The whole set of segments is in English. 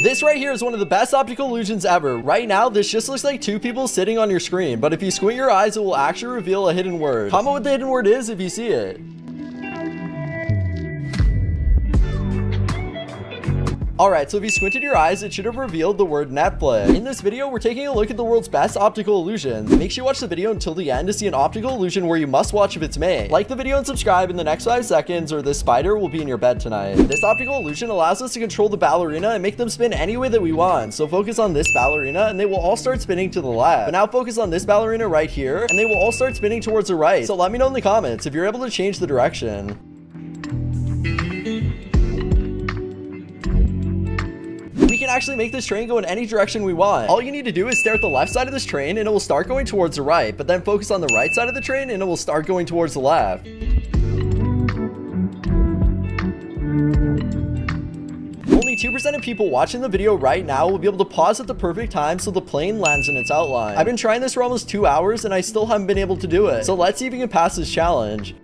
This right here is one of the best optical illusions ever. Right now, this just looks like two people sitting on your screen, but if you squint your eyes, it will actually reveal a hidden word. Comment what the hidden word is if you see it. Alright, so if you squinted your eyes, it should have revealed the word Netflix. In this video, we're taking a look at the world's best optical illusions. Make sure you watch the video until the end to see an optical illusion where you must watch if it's made. Like the video and subscribe in the next 5 seconds or this spider will be in your bed tonight. This optical illusion allows us to control the ballerina and make them spin any way that we want. So focus on this ballerina and they will all start spinning to the left. But now focus on this ballerina right here and they will all start spinning towards the right. So let me know in the comments if you're able to change the direction. We can actually make this train go in any direction we want. All you need to do is stare at the left side of this train and it will start going towards the right, but then focus on the right side of the train and it will start going towards the left. Only 2% of people watching the video right now will be able to pause at the perfect time so the plane lands in its outline. I've been trying this for almost 2 hours and I still haven't been able to do it. So let's see if we can pass this challenge.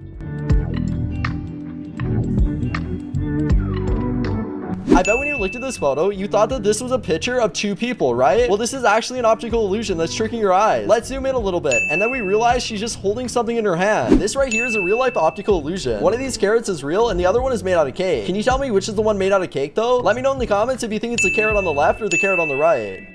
I bet when you looked at this photo, you thought that this was a picture of two people, right? Well, this is actually an optical illusion that's tricking your eyes. Let's zoom in a little bit, and then we realize she's just holding something in her hand. This right here is a real-life optical illusion. One of these carrots is real, and the other one is made out of cake. Can you tell me which is the one made out of cake, though? Let me know in the comments if you think it's the carrot on the left or the carrot on the right.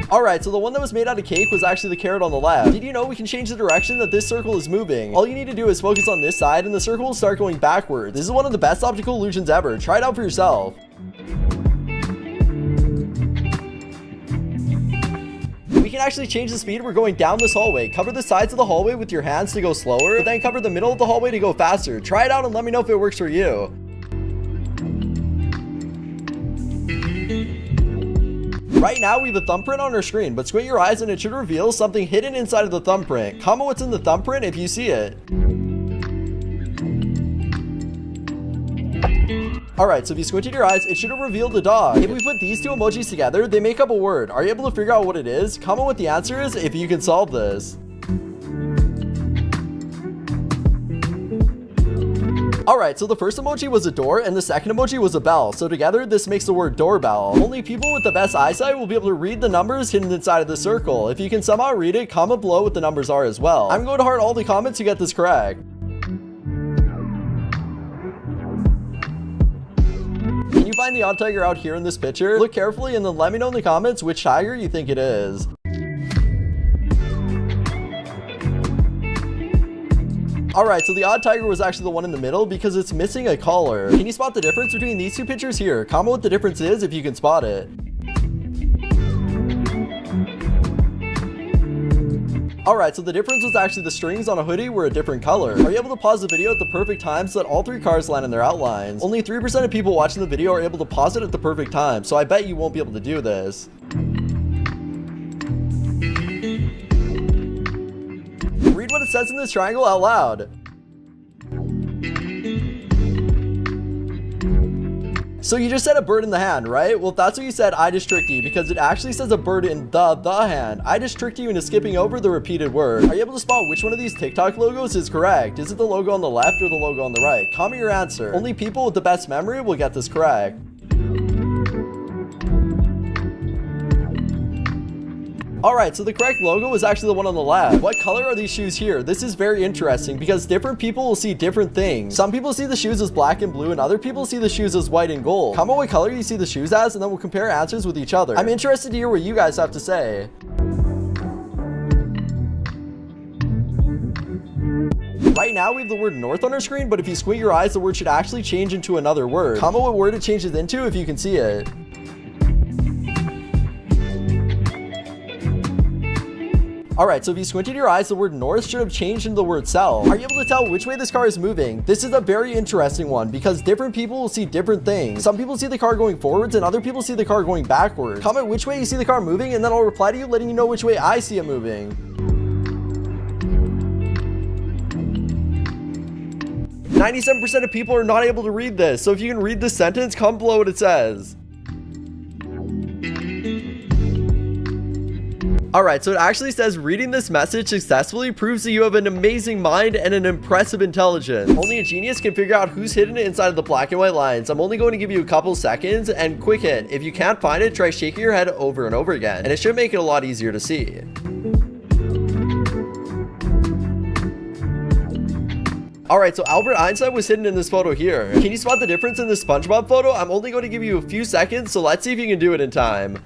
Alright, so the one that was made out of cake was actually the carrot on the left. Did you know we can change the direction that this circle is moving? All you need to do is focus on this side and the circle will start going backwards. This is one of the best optical illusions ever. Try it out for yourself. We can actually change the speed we're going down this hallway. Cover the sides of the hallway with your hands to go slower, but then cover the middle of the hallway to go faster. Try it out and let me know if it works for you. Right now, we have a thumbprint on our screen, but squint your eyes and it should reveal something hidden inside of the thumbprint. Comment what's in the thumbprint if you see it. Alright, so if you squinted your eyes, it should have revealed a dog. If we put these two emojis together, they make up a word. Are you able to figure out what it is? Comment what the answer is if you can solve this. Alright, so the first emoji was a door and the second emoji was a bell. So together, this makes the word doorbell. Only people with the best eyesight will be able to read the numbers hidden inside of the circle. If you can somehow read it, comment below what the numbers are as well. I'm going to heart all the comments to get this correct. Can you find the odd tiger out here in this picture? Look carefully and then let me know in the comments which tiger you think it is. Alright, so the odd tiger was actually the one in the middle because it's missing a collar. Can you spot the difference between these two pictures here? Comment what the difference is if you can spot it. Alright, so the difference was actually the strings on a hoodie were a different color. Are you able to pause the video at the perfect time so that all 3 cars land in their outlines? Only 3% of people watching the video are able to pause it at the perfect time, so I bet you won't be able to do this. Read what it says in this triangle out loud. So you just said a bird in the hand, right? Well, if that's what you said, I just tricked you because it actually says a bird in the hand. I just tricked you into skipping over the repeated word. Are you able to spot which one of these TikTok logos is correct? Is it the logo on the left or the logo on the right? Comment your answer. Only people with the best memory will get this correct. Alright, so the correct logo is actually the one on the left. What color are these shoes here? This is very interesting because different people will see different things. Some people see the shoes as black and blue and other people see the shoes as white and gold. Comment what color you see the shoes as and then we'll compare answers with each other. I'm interested to hear what you guys have to say. Right now we have the word north on our screen, but if you squint your eyes, the word should actually change into another word. Comment what word it changes into if you can see it. Alright, so if you squinted your eyes, the word north should have changed into the word south. Are you able to tell which way this car is moving? This is a very interesting one because different people will see different things. Some people see the car going forwards and other people see the car going backwards. Comment which way you see the car moving and then I'll reply to you letting you know which way I see it moving. 97% of people are not able to read this, so if you can read this sentence, comment below what it says. Alright, so it actually says reading this message successfully proves that you have an amazing mind and an impressive intelligence. Only a genius can figure out who's hidden inside of the black and white lines. I'm only going to give you a couple seconds, and quick hint, if you can't find it, try shaking your head over and over again, and it should make it a lot easier to see. Alright, so Albert Einstein was hidden in this photo here. Can you spot the difference in this SpongeBob photo? I'm only going to give you a few seconds, so let's see if you can do it in time.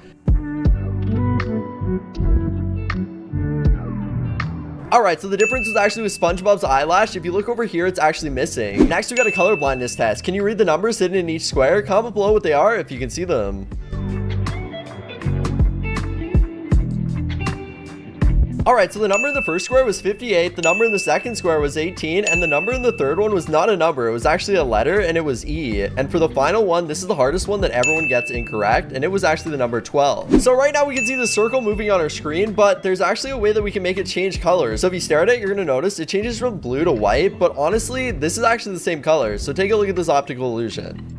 Alright, so the difference is actually with SpongeBob's eyelash. If you look over here, it's actually missing. Next, we got a color blindness test. Can you read the numbers hidden in each square? Comment below what they are if you can see them. Alright, so the number in the first square was 58, the number in the second square was 18, and the number in the third one was not a number, it was actually a letter, and it was E. And for the final one, this is the hardest one that everyone gets incorrect, and it was actually the number 12. So right now we can see the circle moving on our screen, but there's actually a way that we can make it change colors. So if you stare at it, you're going to notice it changes from blue to white, but honestly, this is actually the same color. So take a look at this optical illusion.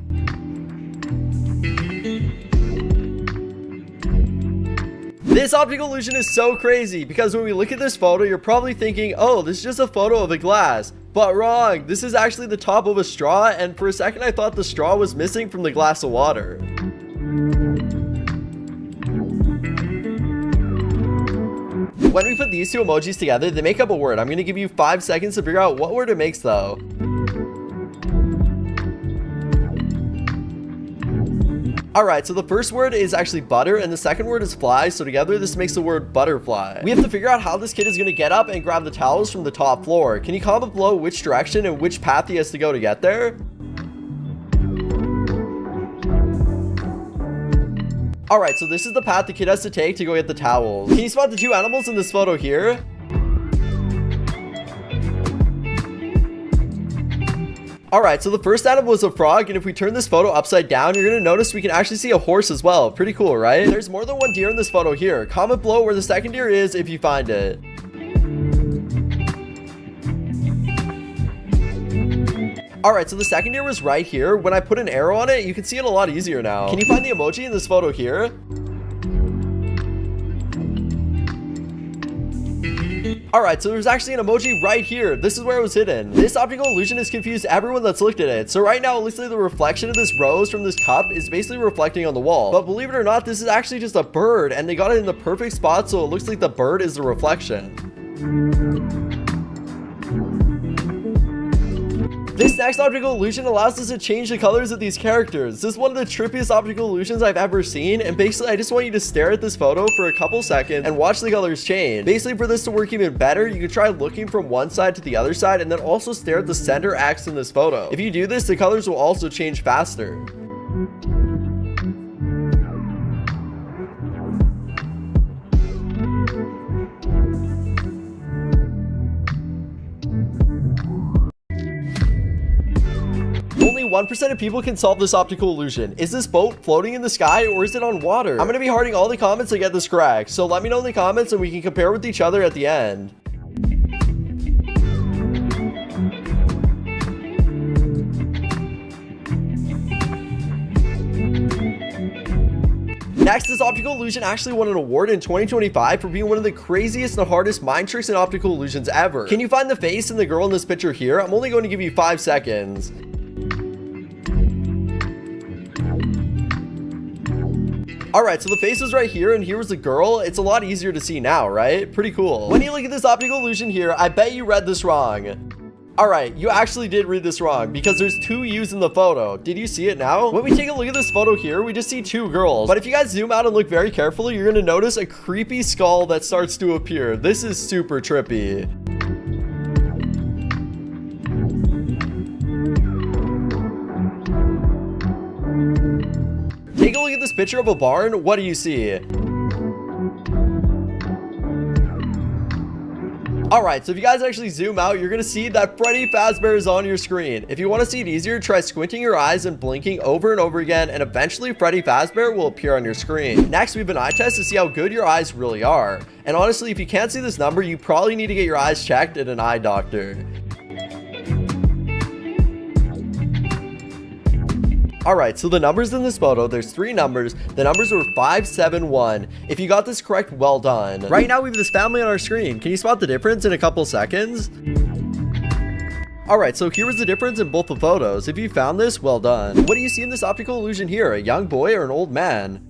This optical illusion is so crazy because when we look at this photo, you're probably thinking, oh, this is just a photo of a glass. But wrong, this is actually the top of a straw, and for a second I thought the straw was missing from the glass of water. When we put these two emojis together, they make up a word. I'm going to give you 5 seconds to figure out what word it makes though. Alright, so the first word is actually butter, and the second word is fly, so together this makes the word butterfly. We have to figure out how this kid is going to get up and grab the towels from the top floor. Can you comment below which direction and which path he has to go to get there? Alright, so this is the path the kid has to take to go get the towels. Can you spot the two animals in this photo here? Alright, so the first animal was a frog, and if we turn this photo upside down, you're going to notice we can actually see a horse as well. Pretty cool, right? There's more than one deer in this photo here. Comment below where the second deer is if you find it. Alright, so the second deer was right here. When I put an arrow on it, you can see it a lot easier now. Can you find the emoji in this photo here? Alright, so there's actually an emoji right here. This is where it was hidden. This optical illusion has confused everyone that's looked at it. So right now, it looks like the reflection of this rose from this cup is basically reflecting on the wall. But believe it or not, this is actually just a bird, and they got it in the perfect spot, so it looks like the bird is the reflection. This next optical illusion allows us to change the colors of these characters. This is one of the trippiest optical illusions I've ever seen, and basically I just want you to stare at this photo for a couple seconds and watch the colors change. Basically, for this to work even better, you can try looking from one side to the other side and then also stare at the center X in this photo. If you do this, the colors will also change faster. Only 1% of people can solve this optical illusion. Is this boat floating in the sky or is it on water? I'm going to be hearting all the comments to get this correct, so let me know in the comments and we can compare with each other at the end. Next, this optical illusion actually won an award in 2025 for being one of the craziest and hardest mind tricks and optical illusions ever. Can you find the face and the girl in this picture here? I'm only going to give you 5 seconds. Alright, so the face was right here and here was the girl. It's a lot easier to see now, right? Pretty cool. When you look at this optical illusion here, I bet you read this wrong. Alright, you actually did read this wrong because there's 2 U's in the photo. Did you see it now? When we take a look at this photo here, we just see 2 girls. But if you guys zoom out and look very carefully, you're going to notice a creepy skull that starts to appear. This is super trippy. Take a look at this picture of a barn. What do you see? Alright, so if you guys actually zoom out, you're going to see that Freddy Fazbear is on your screen. If you want to see it easier, try squinting your eyes and blinking over and over again, and eventually Freddy Fazbear will appear on your screen. Next, we have an eye test to see how good your eyes really are. And honestly, if you can't see this number, you probably need to get your eyes checked at an eye doctor. All right, so the numbers in this photo, there's 3 numbers. The numbers were 5, 7, 1. If you got this correct, well done. Right now, we have this family on our screen. Can you spot the difference in a couple seconds? All right, so here was the difference in both the photos. If you found this, well done. What do you see in this optical illusion here? A young boy or an old man?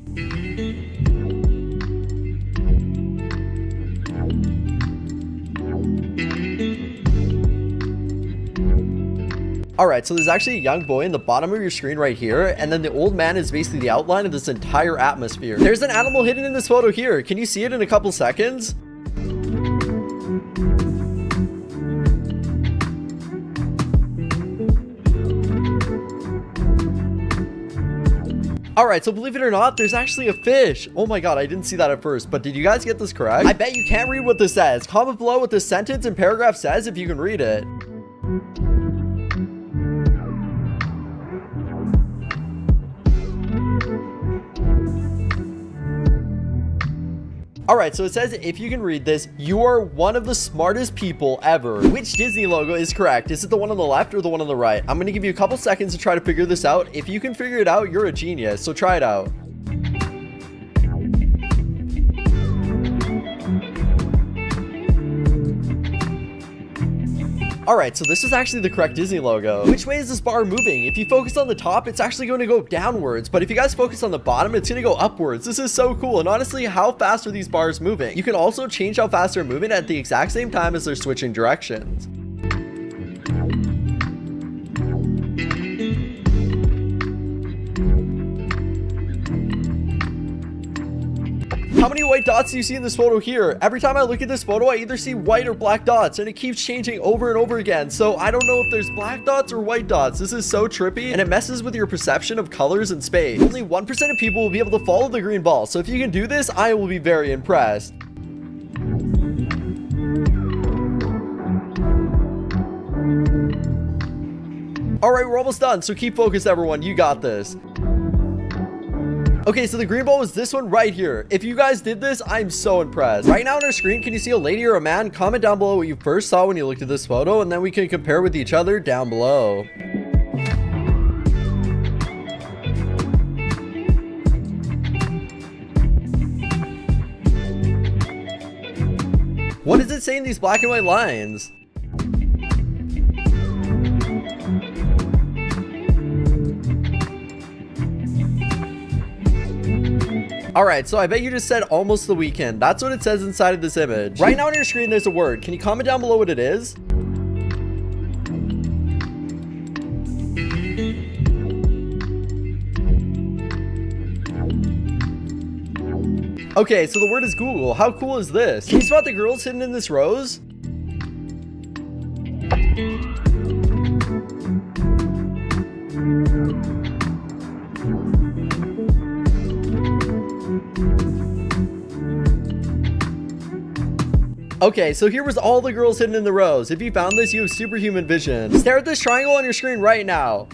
Alright, so there's actually a young boy in the bottom of your screen right here, and then the old man is basically the outline of this entire atmosphere. There's an animal hidden in this photo here. Can you see it in a couple seconds? Alright, so believe it or not, there's actually a fish. Oh my god, I didn't see that at first, but did you guys get this correct? I bet you can't read what this says. Comment below what this sentence and paragraph says if you can read it. Alright, so it says, if you can read this, you are one of the smartest people ever. Which Disney logo is correct? Is it the one on the left or the one on the right? I'm gonna give you a couple seconds to try to figure this out. If you can figure it out, you're a genius, so try it out. Alright, so this is actually the correct Disney logo. Which way is this bar moving? If you focus on the top, it's actually going to go downwards, but if you guys focus on the bottom, it's going to go upwards. This is so cool, and honestly, how fast are these bars moving? You can also change how fast they're moving at the exact same time as they're switching directions. How many white dots do you see in this photo here? Every time I look at this photo, I either see white or black dots, and it keeps changing over and over again. So I don't know if there's black dots or white dots. This is so trippy, and it messes with your perception of colors and space. Only 1% of people will be able to follow the green ball. So if you can do this, I will be very impressed. All right, we're almost done. So keep focused, everyone. You got this. Okay, so the green ball was this one right here. If you guys did this, I'm so impressed. Right now on our screen, can you see a lady or a man? Comment down below what you first saw when you looked at this photo, and then we can compare with each other down below. What does it say in these black and white lines? Alright, so I bet you just said almost the weekend. That's what it says inside of this image. Right now on your screen, there's a word. Can you comment down below what it is? Okay, so the word is Google. How cool is this? Can you spot the girls hidden in this rose? Okay, so here was all the girls hidden in the rows. If you found this, you have superhuman vision. Stare at this triangle on your screen right now.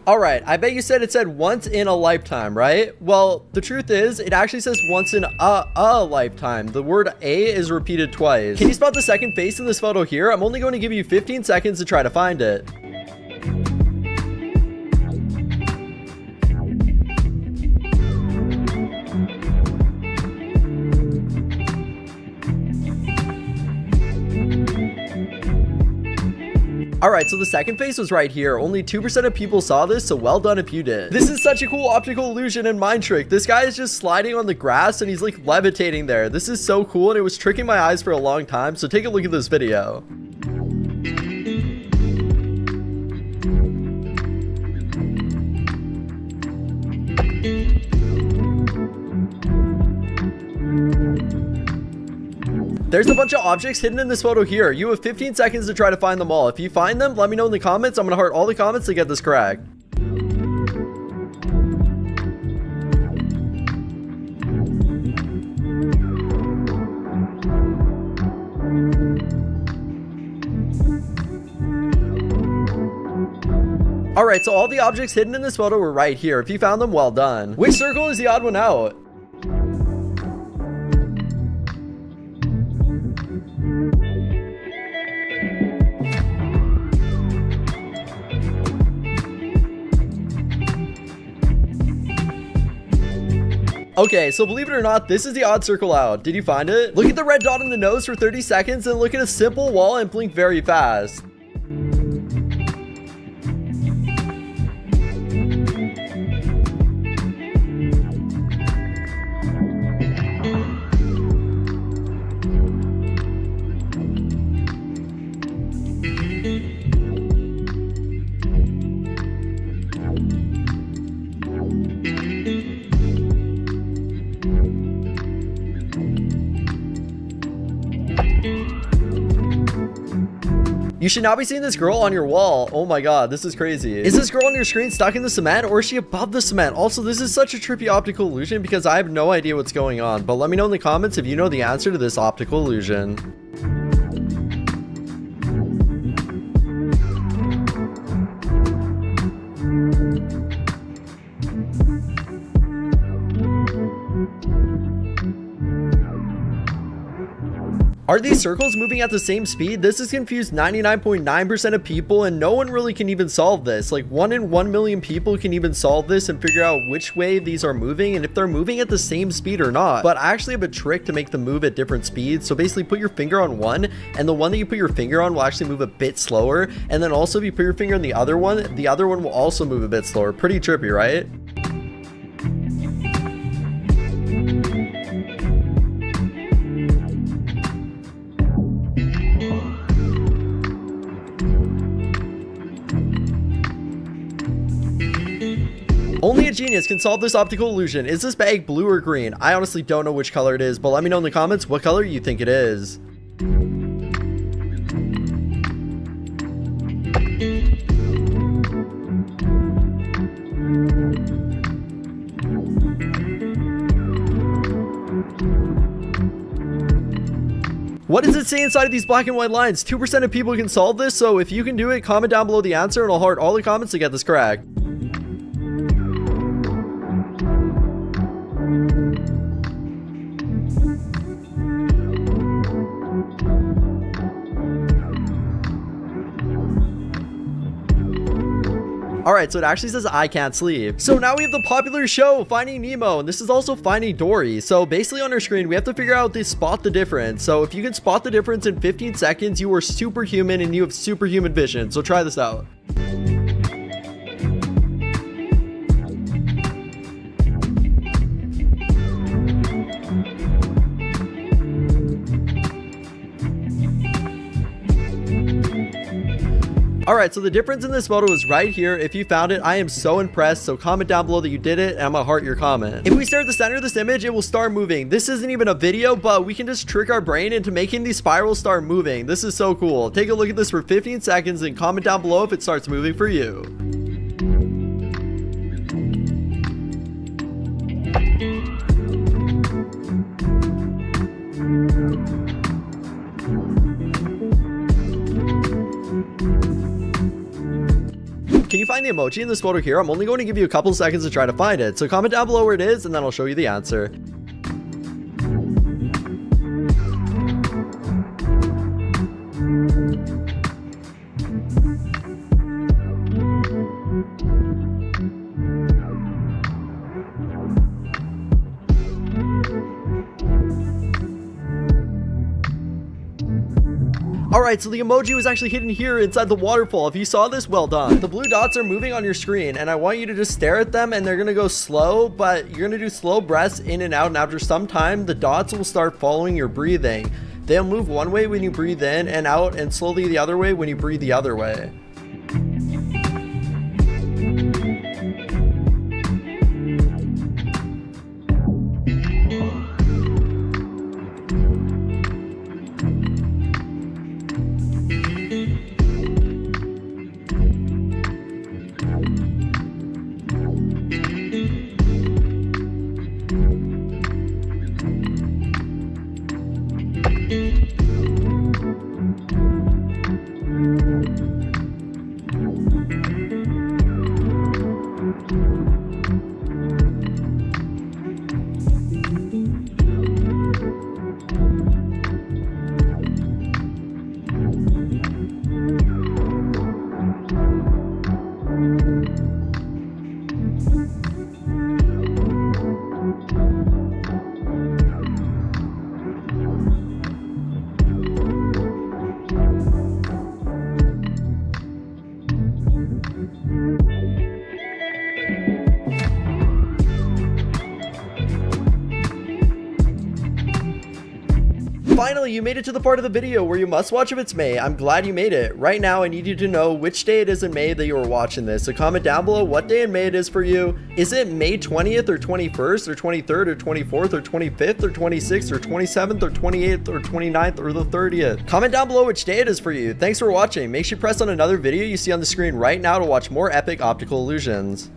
Alright, I bet you said it said once in a lifetime, right? Well, the truth is, it actually says once in a lifetime. The word a is repeated twice. Can you spot the second face in this photo here? I'm only going to give you 15 seconds to try to find it. Alright, so the second face was right here. Only 2% of people saw this, so well done if you did. This is such a cool optical illusion and mind trick. This guy is just sliding on the grass and he's like levitating there. This is so cool and it was tricking my eyes for a long time, so take a look at this video. There's a bunch of objects hidden in this photo here. You have 15 seconds to try to find them all. If you find them, let me know in the comments. I'm gonna heart all the comments to get this correct. All right, so all the objects hidden in this photo were right here. If you found them, well done. Which circle is the odd one out? Okay, so believe it or not, this is the odd circle out. Did you find it? Look at the red dot in the nose for 30 seconds and look at a simple wall and blink very fast. You should now be seeing this girl on your wall. Oh my god, this is crazy. Is this girl on your screen stuck in the cement or is she above the cement? Also, this is such a trippy optical illusion because I have no idea what's going on, but let me know in the comments if you know the answer to this optical illusion. Are these circles moving at the same speed? This has confused 99.9% of people and no one really can even solve this. Like 1 in 1 million people can even solve this and figure out which way these are moving and if they're moving at the same speed or not. But I actually have a trick to make them move at different speeds. So basically put your finger on one and the one that you put your finger on will actually move a bit slower. And then also if you put your finger on the other one will also move a bit slower. Pretty trippy, right? Only a genius can solve this optical illusion. Is this bag blue or green? I honestly don't know which color it is, but let me know in the comments what color you think it is. What does it say inside of these black and white lines? 2% of people can solve this, so if you can do it, comment down below the answer and I'll heart all the comments to get this correct. Alright, so it actually says I can't sleep. So now we have the popular show, Finding Nemo, and this is also Finding Dory. So basically on our screen, we have to figure out to spot the difference. So if you can spot the difference in 15 seconds, you are superhuman and you have superhuman vision. So try this out. Alright, so the difference in this photo is right here. If you found it, I am so impressed. So comment down below that you did it and I'm gonna heart your comment. If we stare at the center of this image, it will start moving. This isn't even a video, but we can just trick our brain into making these spirals start moving. This is so cool. Take a look at this for 15 seconds and comment down below if it starts moving for you. Can you find the emoji in this photo here? I'm only going to give you a couple seconds to try to find it. So comment down below where it is and then I'll show you the answer. Alright, so the emoji was actually hidden here inside the waterfall. If you saw this, well done. The blue dots are moving on your screen and I want you to just stare at them and they're gonna go slow, but you're gonna do slow breaths in and out, and after some time the dots will start following your breathing. They'll move one way when you breathe in and out and slowly the other way when you breathe the other way. finally, you made it to the part of the video where you must watch if it's May. I'm glad you made it. Right now, I need you to know which day it is in May that you are watching this. So comment down below what day in May it is for you. Is it May 20th or 21st or 23rd or 24th or 25th or 26th or 27th or 28th or 29th or the 30th? Comment down below which day it is for you. Thanks for watching. Make sure you press on another video you see on the screen right now to watch more epic optical illusions.